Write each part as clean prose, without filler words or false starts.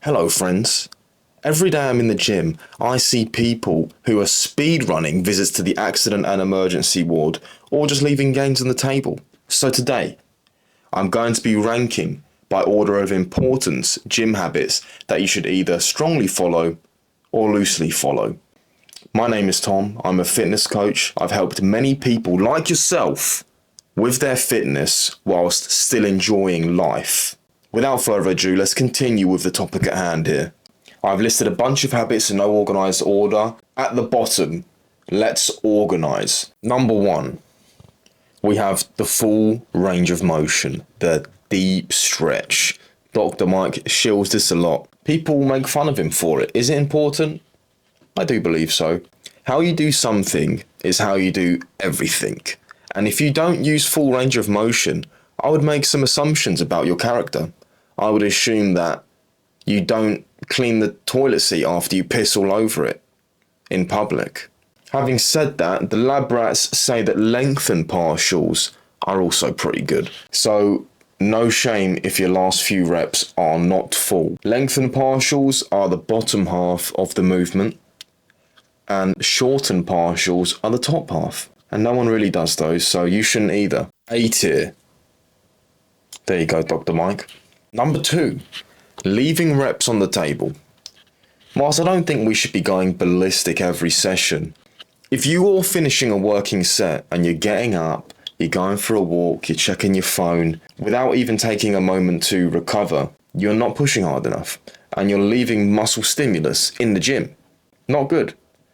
Hello friends. Every day I'm in the gym, I see people who are speed running visits to the accident and emergency ward or just leaving gains on the table. So today, I'm going to be ranking by order of importance gym habits that you should either strongly follow or loosely follow. My name is Tom, I'm a fitness coach. I've helped many people like yourself with their fitness whilst still enjoying life. Without further ado, let's continue with the topic at hand here. I've listed a bunch of habits in no organised order. At the bottom, let's organise. Number 1, we have the full range of motion, the deep stretch. Dr. Mike shills this a lot. People make fun of him for it. Is it important? I do believe so. How you do something is how you do everything. And if you don't use full range of motion, I would make some assumptions about your character. I would assume that you don't clean the toilet seat after you piss all over it in public. Having said that, the lab rats say that lengthened partials are also pretty good. So no shame if your last few reps are not full. Lengthened partials are the bottom half of the movement and shortened partials are the top half. And no one really does those, so you shouldn't either. A tier. There you go, Dr. Mike. Number 2, leaving reps on the table. Whilst I don't think we should be going ballistic every session, if you are finishing a working set and you're getting up, you're going for a walk, you're checking your phone, without even taking a moment to recover, you're not pushing hard enough and you're leaving muscle stimulus in the gym. Not good.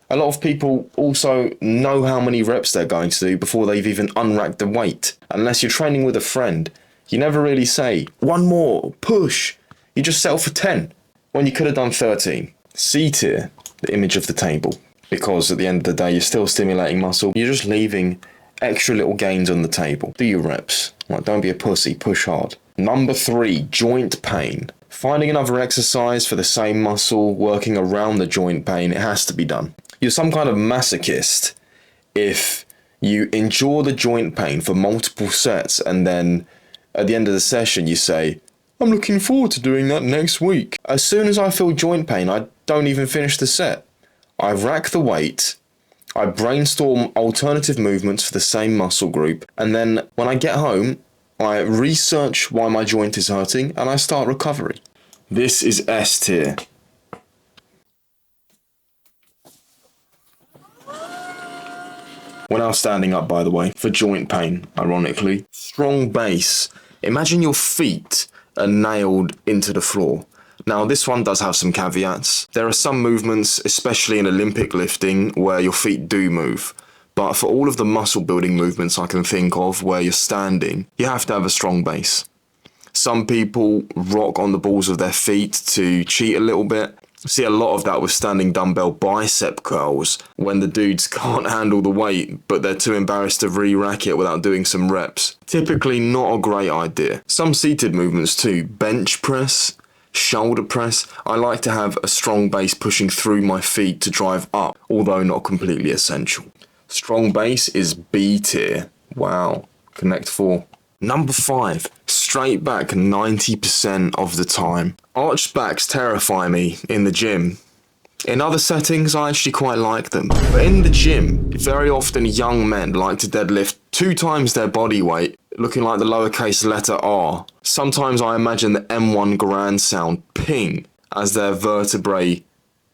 A lot of people also know how many reps they're going to do before they've even unracked the weight. Unless you're training with a friend, you never really say, 1 more, push. You just settle for 10 when you could have done 13. C tier, the image of the table. Because at the end of the day, you're still stimulating muscle. You're just leaving extra little gains on the table. Do your reps. Like, don't be a pussy, push hard. Number 3, joint pain. Finding another exercise for the same muscle, working around the joint pain, it has to be done. You're some kind of masochist if you endure the joint pain for multiple sets and then at the end of the session you say, I'm looking forward to doing that next week. As soon as I feel joint pain, I don't even finish the set. I rack the weight, I brainstorm alternative movements for the same muscle group, and then when I get home, I research why my joint is hurting and I start recovery. This is S tier. We're now standing up, by the way, for joint pain, ironically. Strong base. Imagine your feet are nailed into the floor. Now, this one does have some caveats. There are some movements, especially in Olympic lifting, where your feet do move. But for all of the muscle building movements I can think of where you're standing, you have to have a strong base. Some people rock on the balls of their feet to cheat a little bit. I see a lot of that with standing dumbbell bicep curls when the dudes can't handle the weight but they're too embarrassed to re-rack it without doing some reps. Typically not a great idea. Some seated movements too, bench press, shoulder press. I like to have a strong base pushing through my feet to drive up, although not completely essential. Strong base is B tier. Wow. Connect 4. Number 5, straight back 90% of the time. Arched backs terrify me in the gym. In other settings, I actually quite like them. But in the gym, very often young men like to deadlift 2 times their body weight, looking like the lowercase letter R. Sometimes I imagine the M1 Garand sound ping as their vertebrae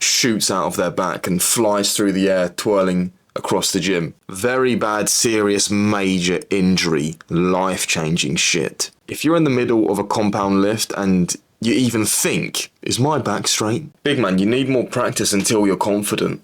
shoots out of their back and flies through the air, twirling across the gym. Very bad, serious, major injury, life-changing shit. If you're in the middle of a compound lift and you even think, is my back straight? Big man, you need more practice until you're confident.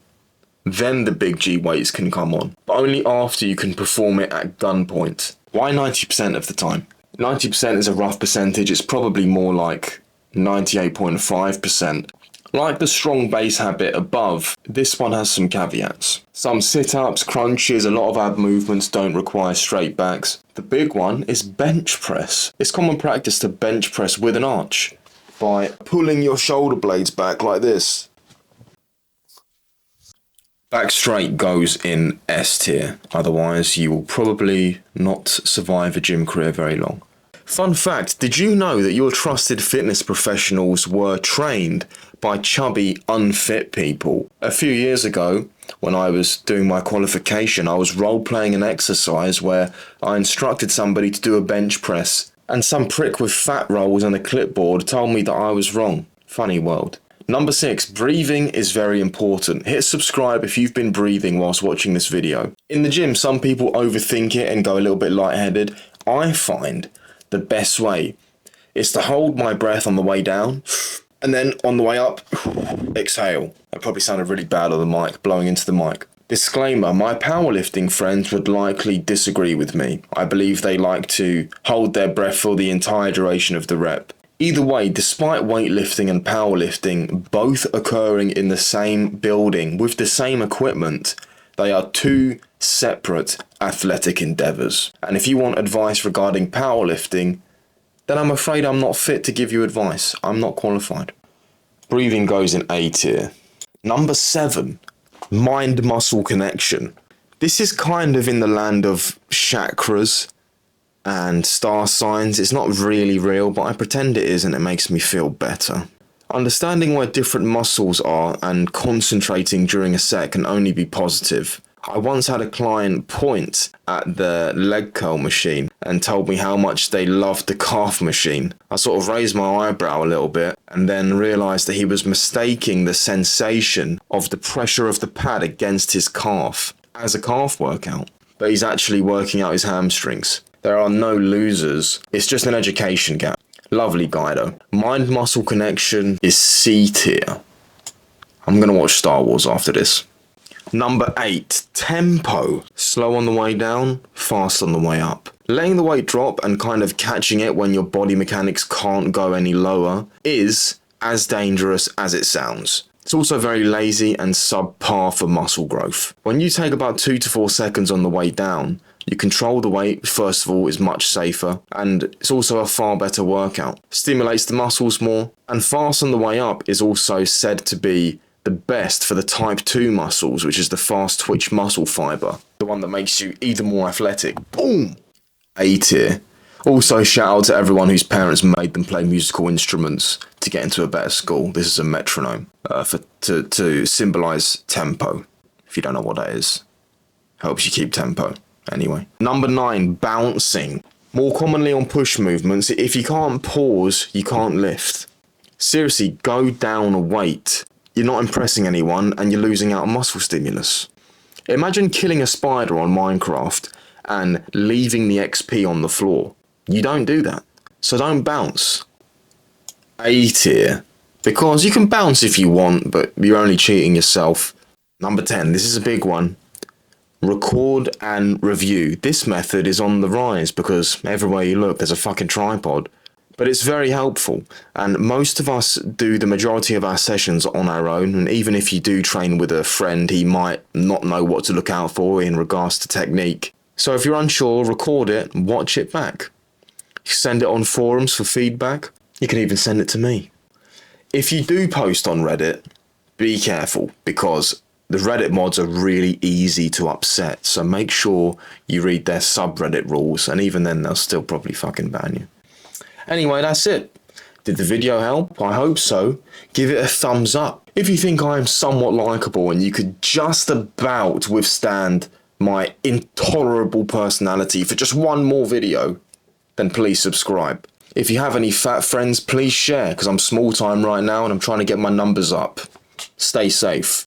Then the big G weights can come on, but only after you can perform it at gunpoint. Why 90% of the time? 90% is a rough percentage, it's probably more like 98.5%. Like the strong base habit above, this one has some caveats. Some sit-ups, crunches, a lot of ab movements don't require straight backs. The big one is bench press. It's common practice to bench press with an arch by pulling your shoulder blades back like this. Back straight goes in S tier, otherwise you will probably not survive a gym career very long. Fun fact, did you know that your trusted fitness professionals were trained by chubby, unfit people? A few years ago, when I was doing my qualification, I was role-playing an exercise where I instructed somebody to do a bench press, and some prick with fat rolls and a clipboard told me that I was wrong. Funny world. Number 6, breathing is very important. Hit subscribe if you've been breathing whilst watching this video. In the gym, some people overthink it and go a little bit lightheaded. I find the best way is to hold my breath on the way down, and then on the way up, exhale. That probably sounded really bad on the mic, blowing into the mic. Disclaimer, my powerlifting friends would likely disagree with me. I believe they like to hold their breath for the entire duration of the rep. Either way, despite weightlifting and powerlifting both occurring in the same building with the same equipment, they are two separate athletic endeavours. And if you want advice regarding powerlifting, then I'm afraid I'm not fit to give you advice. I'm not qualified. Breathing goes in A tier. Number 7, mind-muscle connection. This is kind of in the land of chakras and star signs. It's not really real, but I pretend it is, and it makes me feel better. Understanding where different muscles are and concentrating during a set can only be positive. I once had a client point at the leg curl machine and told me how much they loved the calf machine. I sort of raised my eyebrow a little bit and then realised that he was mistaking the sensation of the pressure of the pad against his calf as a calf workout. But he's actually working out his hamstrings. There are no losers. It's just an education gap. Lovely guy though. Mind-muscle connection is C tier. I'm going to watch Star Wars after this. Number 8, tempo. Slow on the way down, fast on the way up. Letting the weight drop and kind of catching it when your body mechanics can't go any lower is as dangerous as it sounds. It's also very lazy and subpar for muscle growth. When you take about 2 to 4 seconds on the way down, you control the weight, first of all, is much safer, and it's also a far better workout. Stimulates the muscles more, and fast on the way up is also said to be the best for the type 2 muscles, which is the fast twitch muscle fibre, the one that makes you even more athletic. Boom! A tier. Also, shout out to everyone whose parents made them play musical instruments to get into a better school. This is a metronome to symbolise tempo, if you don't know what that is. Helps you keep tempo. Anyway. Number 9, bouncing. More commonly on push movements, if you can't pause, you can't lift. Seriously, go down a weight. You're not impressing anyone and you're losing out on muscle stimulus. Imagine killing a spider on Minecraft and leaving the XP on the floor. You don't do that. So don't bounce. A tier. Because you can bounce if you want, but you're only cheating yourself. Number 10, this is a big one. Record and review. This method is on the rise because everywhere you look there's a fucking tripod. But it's very helpful, and most of us do the majority of our sessions on our own, and even if you do train with a friend, he might not know what to look out for in regards to technique. So if you're unsure, record it and watch it back. You send it on forums for feedback. You can even send it to me. If you do post on Reddit, be careful, because the Reddit mods are really easy to upset, so make sure you read their subreddit rules, and even then they'll still probably fucking ban you. Anyway, that's it. Did the video help? I hope so. Give it a thumbs up. If you think I am somewhat likeable and you could just about withstand my intolerable personality for just one more video, then please subscribe. If you have any fat friends, please share, because I'm small time right now and I'm trying to get my numbers up. Stay safe.